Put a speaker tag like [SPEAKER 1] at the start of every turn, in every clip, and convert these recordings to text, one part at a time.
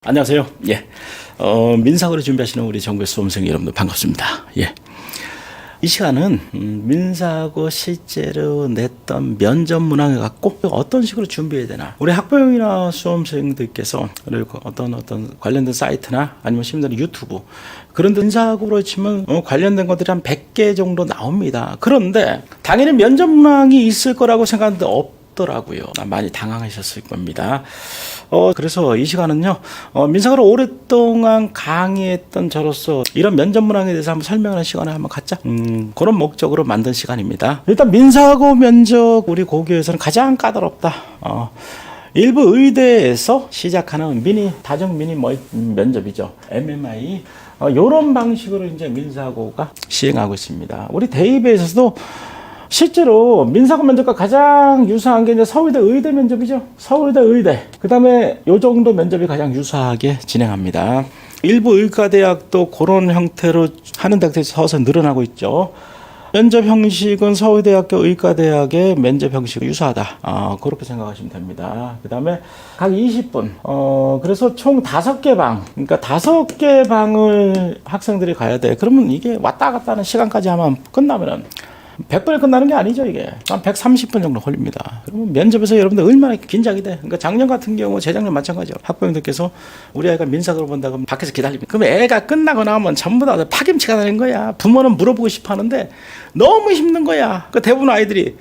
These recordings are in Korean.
[SPEAKER 1] 안녕하세요. 예. 민사고를 준비하시는 우리 전국의 수험생 여러분들 반갑습니다. 예. 이 시간은 민사고 실제로 냈던 면접 문항을 갖고 어떤 식으로 준비해야 되나. 우리 학부형이나 수험생들께서 그리고 어떤 관련된 사이트나 아니면 시민들의 유튜브 그런 데 민사고로 치면 관련된 것들이 한 100개 정도 나옵니다. 그런데 당연히 면접 문항이 있을 거라고 생각하는데 없더라고요. 많이 당황하셨을 겁니다. 그래서 이 시간은요, 민사고를 오랫동안 강의했던 저로서 이런 면접 문항에 대해서 한번 설명하는 시간을 한번 갖자. 그런 목적으로 만든 시간입니다. 일단 민사고 면접 우리 고교에서는 가장 까다롭다. 일부 의대에서 시작하는 다중 미니 면접이죠. MMI. 이런 방식으로 이제 민사고가 시행하고 있습니다. 우리 대입에서도 실제로 민사고 면접과 가장 유사한 게 이제 서울대 의대 면접이죠. 서울대 의대. 그 다음에 요 정도 면접이 가장 유사하게 진행합니다. 일부 의과대학도 그런 형태로 하는 대학들이 서서 늘어나고 있죠. 면접 형식은 서울대학교 의과대학의 면접 형식과 유사하다. 그렇게 생각하시면 됩니다. 그 다음에 각 20분. 그래서 총 5개 방. 그러니까 5개 방을 학생들이 가야 돼. 그러면 이게 왔다 갔다 하는 시간까지 하면 끝나면은 100분에 끝나는 게 아니죠, 이게. 한 130분 정도 걸립니다. 그러면 면접에서 여러분들 얼마나 긴장이 돼. 그러니까 작년 같은 경우, 재작년 마찬가지죠. 학부형들께서 우리 아이가 민사고를 본다고 하면 밖에서 기다립니다. 그러면 애가 끝나고 나면 전부 다 파김치가 되는 거야. 부모는 물어보고 싶어 하는데 너무 힘든 거야. 그 대부분 아이들이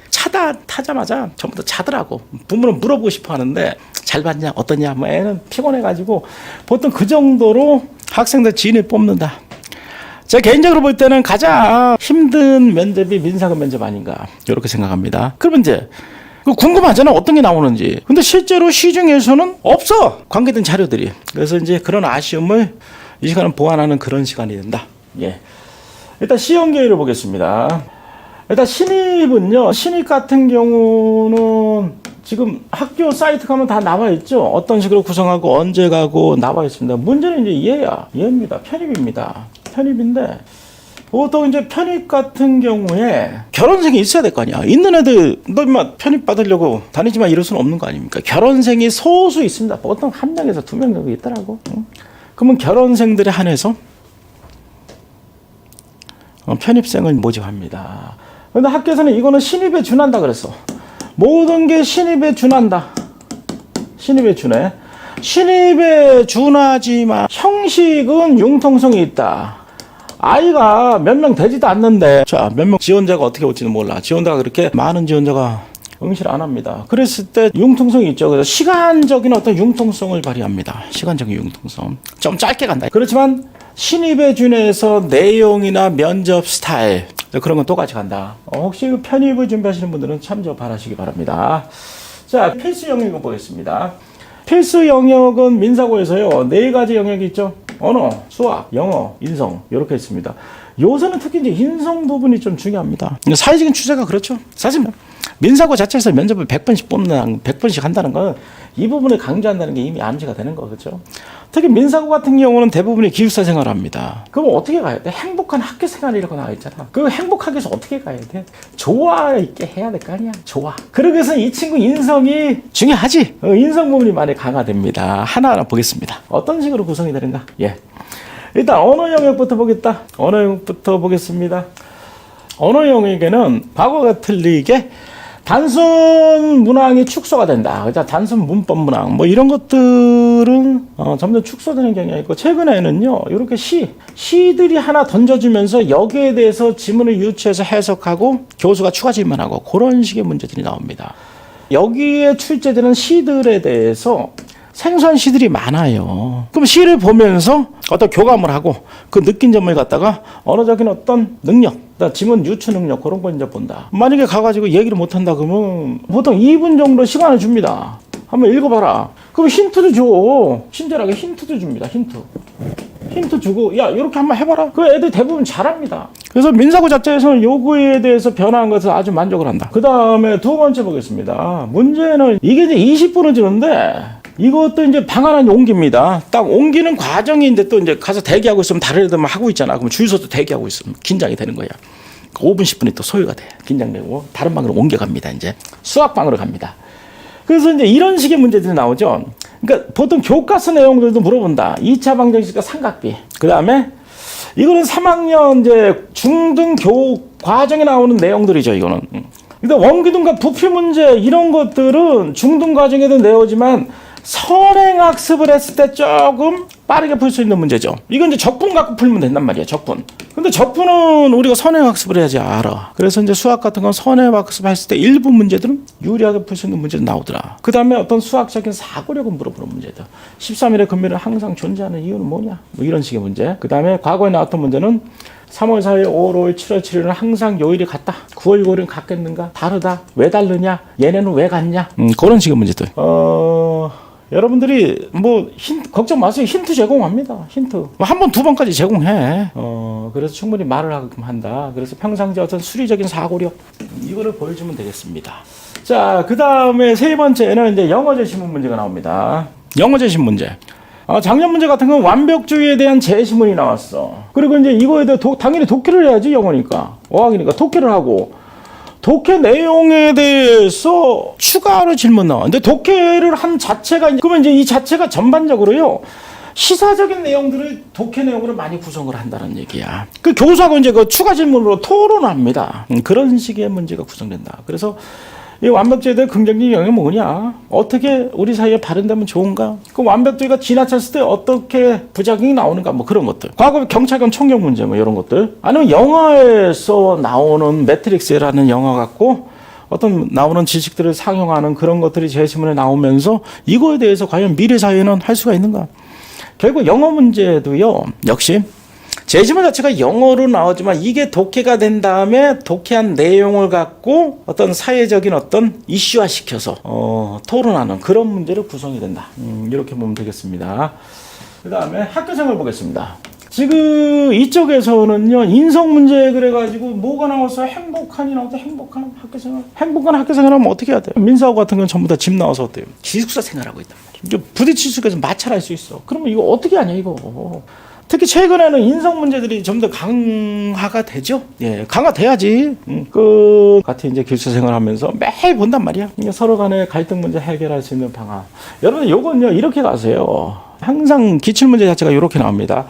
[SPEAKER 1] 타자마자 전부 다 자더라고. 부모는 물어보고 싶어 하는데 잘 봤냐, 어떠냐, 뭐 애는 피곤해가지고 보통 그 정도로 학생들 진을 뽑는다. 제가 개인적으로 볼 때는 가장 힘든 면접이 민사고 면접 아닌가 이렇게 생각합니다. 그러면 이제 궁금하잖아, 어떤 게 나오는지. 근데 실제로 시중에서는 없어, 관계된 자료들이. 그래서 이제 그런 아쉬움을 이 시간은 보완하는 그런 시간이 된다. 예. 일단 시험 계획을 보겠습니다. 일단 신입은요, 신입 같은 경우는 지금 학교 사이트 가면 다 나와 있죠. 어떤 식으로 구성하고 언제 가고 나와 있습니다. 문제는 이제 얘입니다. 편입입니다. 편입인데 보통 이제 편입 같은 경우에 결혼생이 있어야 될 거 아니야. 있는 애들 너 인마 편입 받으려고 다니지만 이럴 수는 없는 거 아닙니까? 결혼생이 소수 있습니다. 보통 1명에서 2명 정도 있더라고. 그러면 결혼생들에 한해서 편입생을 모집합니다. 그런데 학교에서는 이거는 신입에 준한다 그랬어. 모든 게 신입에 준한다. 신입에 준해. 신입에 준하지만 형식은 융통성이 있다. 아이가 몇 명 되지도 않는데 몇 명 지원자가 어떻게 올지는 몰라. 지원자가 그렇게 많은 지원자가 응시를 안 합니다. 그랬을 때 융통성이 있죠. 그래서 시간적인 어떤 융통성을 발휘합니다. 시간적인 융통성. 좀 짧게 간다. 그렇지만 신입에 준해서 내용이나 면접 스타일 그런 건 똑같이 간다. 혹시 그 편입을 준비하시는 분들은 참조 바라시기 바랍니다. 자, 필수 영역을 보겠습니다. 필수 영역은 민사고에서요, 4가지 영역이 있죠. 언어, 수학, 영어, 인성 이렇게 있습니다. 요새는 특히 이제 인성 부분이 좀 중요합니다. 사회적인 추세가 그렇죠. 사실 민사고 자체에서 면접을 100번씩 한다는 건 이 부분을 강조한다는 게 이미 암시가 되는 거죠. 특히 민사고 같은 경우는 대부분이 기숙사 생활을 합니다. 그럼 어떻게 가야 돼? 행복한 학교 생활이라고 나와 있잖아. 그 행복하게 해서 어떻게 가야 돼? 조화 있게 해야 될 거 아니야? 조화. 그러기 위해서 이 친구 인성이 중요하지. 인성 부분이 많이 강화됩니다. 하나하나 보겠습니다. 어떤 식으로 구성이 되는가? 예. 일단 언어 영역부터 보겠다. 언어 영역부터 보겠습니다. 언어 영역에는 과거가 틀리게 단순 문항이 축소가 된다. 그죠? 단순 문법 문항 뭐 이런 것들은 점점 축소되는 경향이 있고, 최근에는요 이렇게 시들이 하나 던져주면서 여기에 대해서 지문을 유추해서 해석하고 교수가 추가 질문하고 그런 식의 문제들이 나옵니다. 여기에 출제되는 시들에 대해서 생소한 시들이 많아요. 그럼 시를 보면서 어떤 교감을 하고 그 느낀 점을 갖다가 언어적인 어떤 능력, 지문 유추 능력 그런 걸 이제 본다. 만약에 가가지고 얘기를 못한다 그러면 보통 2분 정도 시간을 줍니다. 한번 읽어봐라. 그럼 힌트도 줘. 친절하게 힌트도 줍니다. 힌트 주고 야 이렇게 한번 해봐라. 그 애들 대부분 잘합니다. 그래서 민사고 자체에서는 요구에 대해서 변화한 것을 아주 만족을 한다. 그 다음에 두 번째 보겠습니다. 문제는 이게 이제 20분을 주는데 이것도 이제 방 하나 옮깁니다. 딱 옮기는 과정인데 또 이제 가서 대기하고 있으면 다른 애들만 하고 있잖아. 그럼 줄 서서 대기하고 있으면 긴장이 되는 거야. 5분, 10분이 또 소요가 돼. 긴장되고 다른 방으로 옮겨갑니다. 이제 수학방으로 갑니다. 그래서 이제 이런 식의 문제들이 나오죠. 그러니까 보통 교과서 내용들도 물어본다. 2차 방정식과 삼각비. 그 다음에 이거는 3학년 이제 중등 교육 과정에 나오는 내용들이죠, 이거는. 근데 원기둥과 부피 문제 이런 것들은 중등 과정에도 내오지만 선행학습을 했을 때 조금 빠르게 풀 수 있는 문제죠. 이건 이제 적분 갖고 풀면 된단 말이에요, 적분. 근데 적분은 우리가 선행학습을 해야지 알아. 그래서 이제 수학 같은 건 선행학습 했을 때 일부 문제들은 유리하게 풀 수 있는 문제도 나오더라. 그 다음에 어떤 수학적인 사고력을 물어보는 문제들. 13일의 금요일은 항상 존재하는 이유는 뭐냐? 뭐 이런 식의 문제. 그 다음에 과거에 나왔던 문제는 3월 4일, 5월 5일, 7월 7일은 항상 요일이 같다. 9월 9일은 같겠는가? 다르다. 왜 다르냐? 얘네는 왜 같냐? 그런 식의 문제들. 여러분들이 뭐 걱정 마세요. 힌트 제공합니다. 힌트. 한 번, 두 번까지 제공해. 그래서 충분히 말을 하게끔 한다. 그래서 평상시 어떤 수리적인 사고력 이거를 보여주면 되겠습니다. 자, 그 다음에 세 번째는 이제 영어 제시문 문제가 나옵니다. 영어 제시문 문제. 작년 문제 같은 건 완벽주의에 대한 제시문이 나왔어. 그리고 이제 이거에 대해 당연히 독해를 해야지, 영어니까. 어학이니까 독해를 하고. 독해 내용에 대해서 추가로 질문 나와. 근데 독해를 한 자체가, 그러면 이제 이 자체가 전반적으로요, 시사적인 내용들을 독해 내용으로 많이 구성을 한다는 얘기야. 그 교수하고 이제 그 추가 질문으로 토론합니다. 그런 식의 문제가 구성된다. 그래서 이 완벽주의에 대한 긍정적인 영향이 뭐냐? 어떻게 우리 사이에 발현되면 좋은가? 그 완벽주의가 지나쳤을 때 어떻게 부작용이 나오는가? 뭐 그런 것들. 과거 경찰관 총격 문제 뭐 이런 것들. 아니면 영화에서 나오는 매트릭스라는 영화 갖고 어떤 나오는 지식들을 상용하는 그런 것들이 제시문에 나오면서 이거에 대해서 과연 미래 사회는 할 수가 있는가? 결국 영어 문제도요, 역시 제시문 자체가 영어로 나오지만 이게 독해가 된 다음에 독해한 내용을 갖고 어떤 사회적인 어떤 이슈화 시켜서 토론하는 그런 문제로 구성이 된다. 이렇게 보면 되겠습니다. 그 다음에 학교생활 보겠습니다. 지금 이쪽에서는요, 인성 문제 그래가지고 뭐가 나와서 행복한이 나왔다. 행복한 학교생활. 행복한 학교생활 하면 어떻게 해야 돼요? 민사고 같은 건 전부 다 집 나와서 어때요? 기숙사 생활하고 있단 말이에요. 부딪힐 수가 있어. 마찰할 수 있어. 그러면 이거 어떻게 하냐 이거. 특히 최근에는 인성 문제들이 좀 더 강화가 되죠. 예, 강화돼야지. 같이 이제 기숙사 생활하면서 매일 본단 말이야. 서로 간의 갈등 문제 해결할 수 있는 방안. 여러분, 요건요 이렇게 가세요. 항상 기출 문제 자체가 이렇게 나옵니다.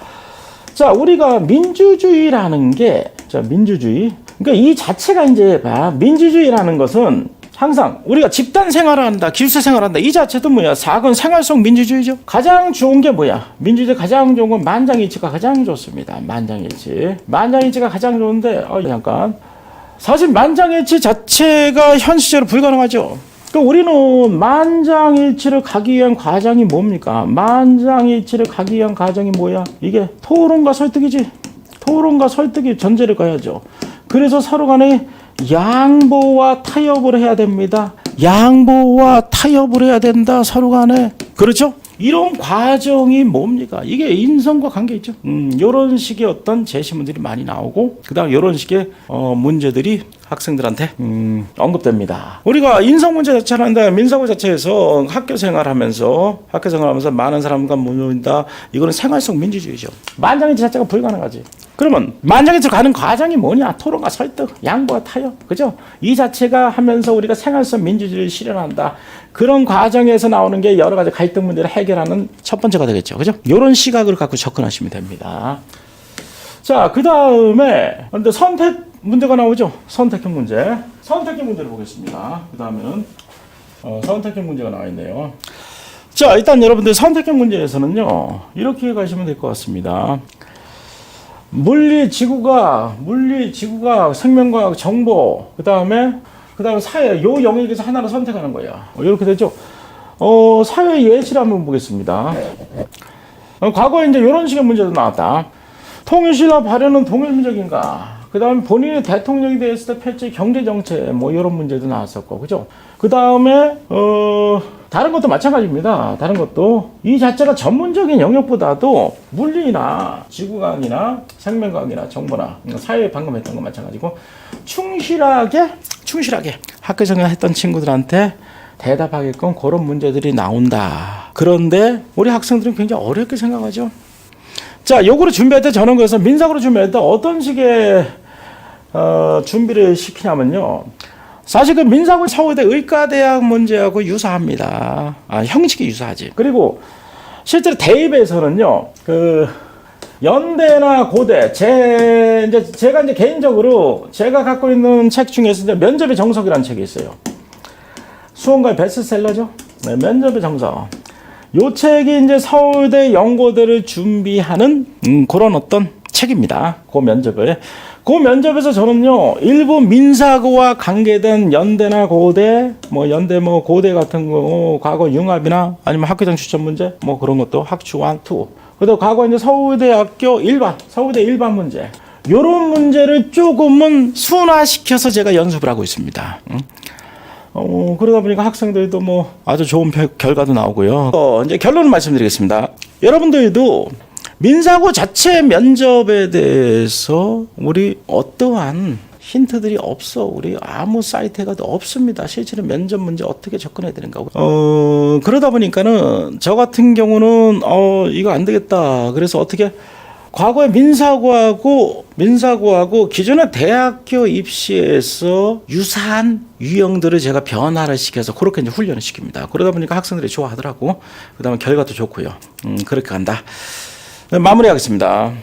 [SPEAKER 1] 자, 우리가 민주주의라는 게, 자, 민주주의. 그러니까 이 자체가 이제 민주주의라는 것은 항상 우리가 집단 생활을 한다, 기숙사 생활을 한다. 이 자체도 뭐야? 사건 생활성 민주주의죠. 가장 좋은 게 뭐야? 민주주의 가장 좋은 건 만장일치가 가장 좋습니다. 만장일치. 만장일치가 가장 좋은데, 잠깐. 사실 만장일치 자체가 현 시제로 불가능하죠. 그러니까 우리는 만장일치를 가기 위한 과정이 뭡니까? 만장일치를 가기 위한 과정이 뭐야? 이게 토론과 설득이지. 토론과 설득이 전제를 가야죠. 그래서 서로 간에 양보와 타협을 해야 됩니다. 양보와 타협을 해야 된다, 서로 간에. 그렇죠? 이런 과정이 뭡니까? 이게 인성과 관계 있죠. 이런 식의 어떤 제시문들이 많이 나오고, 그 다음 이런 식의 문제들이 학생들한테 언급됩니다. 우리가 인성 문제 자체를 한다, 민사고 자체에서 학교 생활하면서 많은 사람과 모인다. 이거는 생활성 민주주의죠. 만장일치 자체가 불가능하지. 그러면 만장일치로 가는 과정이 뭐냐? 토론과 설득, 양보와 타협, 그죠? 이 자체가 하면서 우리가 생활성 민주주의를 실현한다. 그런 과정에서 나오는 게 여러 가지 갈등 문제를 해결하는 첫 번째가 되겠죠, 그죠? 이런 시각을 갖고 접근하시면 됩니다. 자, 그 다음에 선택 문제가 나오죠. 선택형 문제. 선택형 문제를 보겠습니다. 그 다음에는 선택형 문제가 나와 있네요. 자, 일단 여러분들 선택형 문제에서는요, 이렇게 가시면 될 것 같습니다. 물리, 지구과학, 생명과학, 정보, 그 다음에 사회, 요 영역에서 하나를 선택하는 거야. 이렇게 되죠. 사회 예시를 한번 보겠습니다. 과거에 이제 이런 식의 문제도 나왔다. 통일신라 발현은 동일민족인가? 그 다음에 본인이 대통령이 되었을 때 펼칠 경제정책, 뭐 이런 문제도 나왔었고, 그죠? 그 다음에, 다른 것도 마찬가지입니다. 다른 것도. 이 자체가 전문적인 영역보다도 물리나 지구과학이나 생명과학이나 정보나 사회에 방금 했던 거 마찬가지고, 충실하게 학교 생활했던 친구들한테 대답하게끔 그런 문제들이 나온다. 그런데 우리 학생들은 굉장히 어렵게 생각하죠. 자, 요거를 준비할 때 저는 그래서 민사고로 준비할 때 어떤 식의 준비를 시키냐면요. 사실 그 민사고 서울대 의과대학 문제하고 유사합니다. 형식이 유사하지. 그리고 실제로 대입에서는요, 그 연대나 고대, 제가 이제 개인적으로 제가 갖고 있는 책 중에서 이제 면접의 정석이라는 책이 있어요. 수원가의 베스트셀러죠. 네, 면접의 정석. 요 책이 이제 서울대 연고대를 준비하는 그런 어떤 책입니다. 그 면접에서 저는요, 일부 민사고와 관계된 연대나 고대, 연대 고대 같은 거, 과거 융합이나 아니면 학교장 추천 문제, 그런 것도 학추 1, 2. 그리고 과거 이제 서울대 일반 문제. 요런 문제를 조금은 순화시켜서 제가 연습을 하고 있습니다. 그러다 보니까 학생들도 아주 좋은 결과도 나오고요. 이제 결론을 말씀드리겠습니다. 여러분들도 민사고 자체 면접에 대해서 우리 어떠한 힌트들이 없어. 우리 아무 사이트에 가도 없습니다. 실제로 면접 문제 어떻게 접근해야 되는가. 그러다 보니까는 저 같은 경우는 이거 안 되겠다. 그래서 어떻게 과거에 민사고하고 기존의 대학교 입시에서 유사한 유형들을 제가 변화를 시켜서 그렇게 이제 훈련을 시킵니다. 그러다 보니까 학생들이 좋아하더라고. 그다음에 결과도 좋고요. 그렇게 간다. 마무리하겠습니다.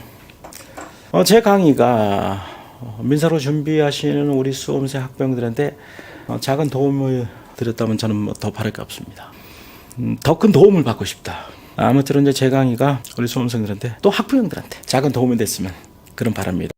[SPEAKER 1] 제 강의가 민사로 준비하시는 우리 수험생 학부형들한테 작은 도움을 드렸다면 저는 더 바랄 게 없습니다. 더 큰 도움을 받고 싶다. 아무쪼록 이제 제 강의가 우리 수험생들한테 또 학부형들한테 작은 도움이 됐으면 그런 바람입니다.